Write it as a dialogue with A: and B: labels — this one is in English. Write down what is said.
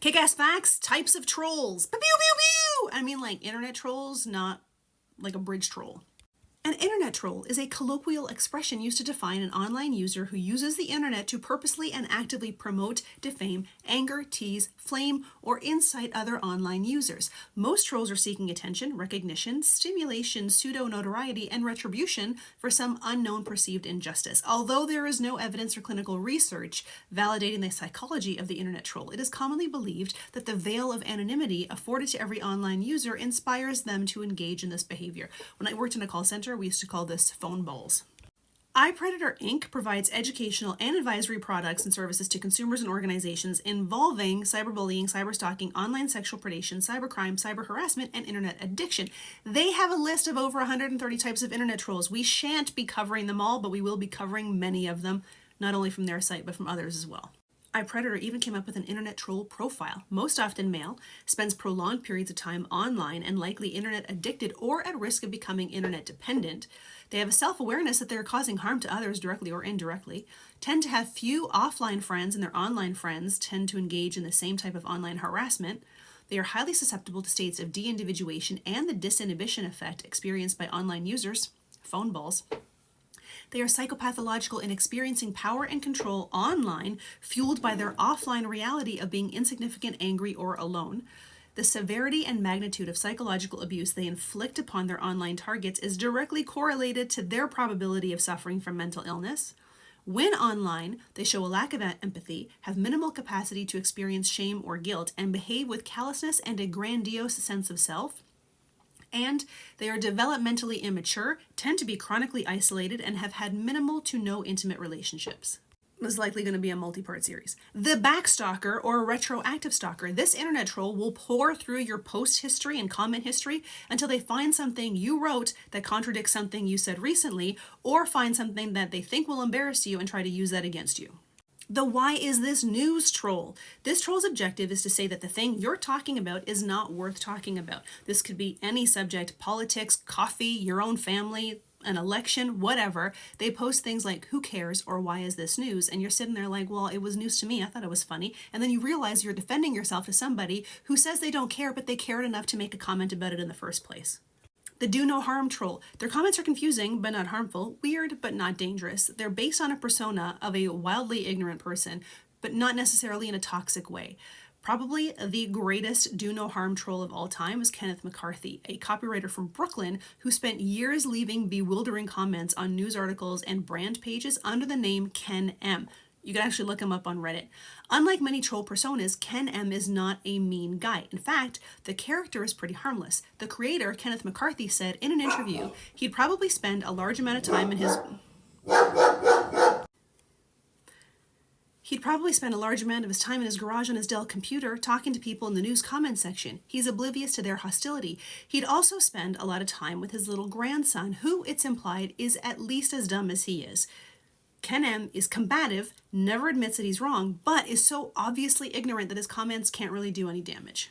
A: Kick-ass facts, types of trolls. Pew, pew, pew, pew. I mean like internet trolls, not like a bridge troll. An internet troll is a colloquial expression used to define an online user who uses the internet to purposely and actively promote, defame, anger, tease, flame, or incite other online users. Most trolls are seeking attention, recognition, stimulation, pseudo-notoriety, and retribution for some unknown perceived injustice. Although there is no evidence or clinical research validating the psychology of the internet troll, it is commonly believed that the veil of anonymity afforded to every online user inspires them to engage in this behavior. When I worked in a call center, we used to call this phone balls. iPredator Inc. provides educational and advisory products and services to consumers and organizations involving cyberbullying, cyberstalking, online sexual predation, cybercrime, cyber harassment, and internet addiction. They have a list of over 130 types of internet trolls. We shan't be covering them all, but we will be covering many of them, not only from their site, but from others as well. iPredator even came up with an internet troll profile. Most often male, spends prolonged periods of time online and likely internet addicted or at risk of becoming internet dependent. They have a self-awareness that they're causing harm to others directly or indirectly, tend to have few offline friends, and their online friends tend to engage in the same type of online harassment. They are highly susceptible to states of de-individuation and the disinhibition effect experienced by online users, phone balls. They are psychopathological in experiencing power and control online, fueled by their offline reality of being insignificant, angry, or alone. The severity and magnitude of psychological abuse they inflict upon their online targets is directly correlated to their probability of suffering from mental illness. When online, they show a lack of empathy, have minimal capacity to experience shame or guilt, and behave with callousness and a grandiose sense of self. And they are developmentally immature, tend to be chronically isolated, and have had minimal to no intimate relationships. This is likely going to be a multi-part series. The backstalker or retroactive stalker. This internet troll will pore through your post history and comment history until they find something you wrote that contradicts something you said recently, or find something that they think will embarrass you and try to use that against you. The why is this news troll? This troll's objective is to say that the thing you're talking about is not worth talking about. This could be any subject: politics, coffee, your own family, an election, whatever. They post things like, who cares, or why is this news? And you're sitting there like, well, it was news to me. I thought it was funny. And then you realize you're defending yourself to somebody who says they don't care, but they cared enough to make a comment about it in the first place. The do no harm troll. Their comments are confusing but not harmful, weird but not dangerous. They're based on a persona of a wildly ignorant person, but not necessarily in a toxic way. Probably the greatest do no harm troll of all time is Kenneth McCarthy, a copywriter from Brooklyn who spent years leaving bewildering comments on news articles and brand pages under the name Ken M. You can actually look him up on Reddit. Unlike many troll personas, Ken M is not a mean guy. In fact, the character is pretty harmless. The creator, Kenneth McCarthy, said in an interview he'd probably spend a large amount of time in his garage on his Dell computer talking to people in the news comment section. He's oblivious to their hostility. He'd also spend a lot of time with his little grandson, who, it's implied, is at least as dumb as he is. Ken M is combative, never admits that he's wrong, but is so obviously ignorant that his comments can't really do any damage.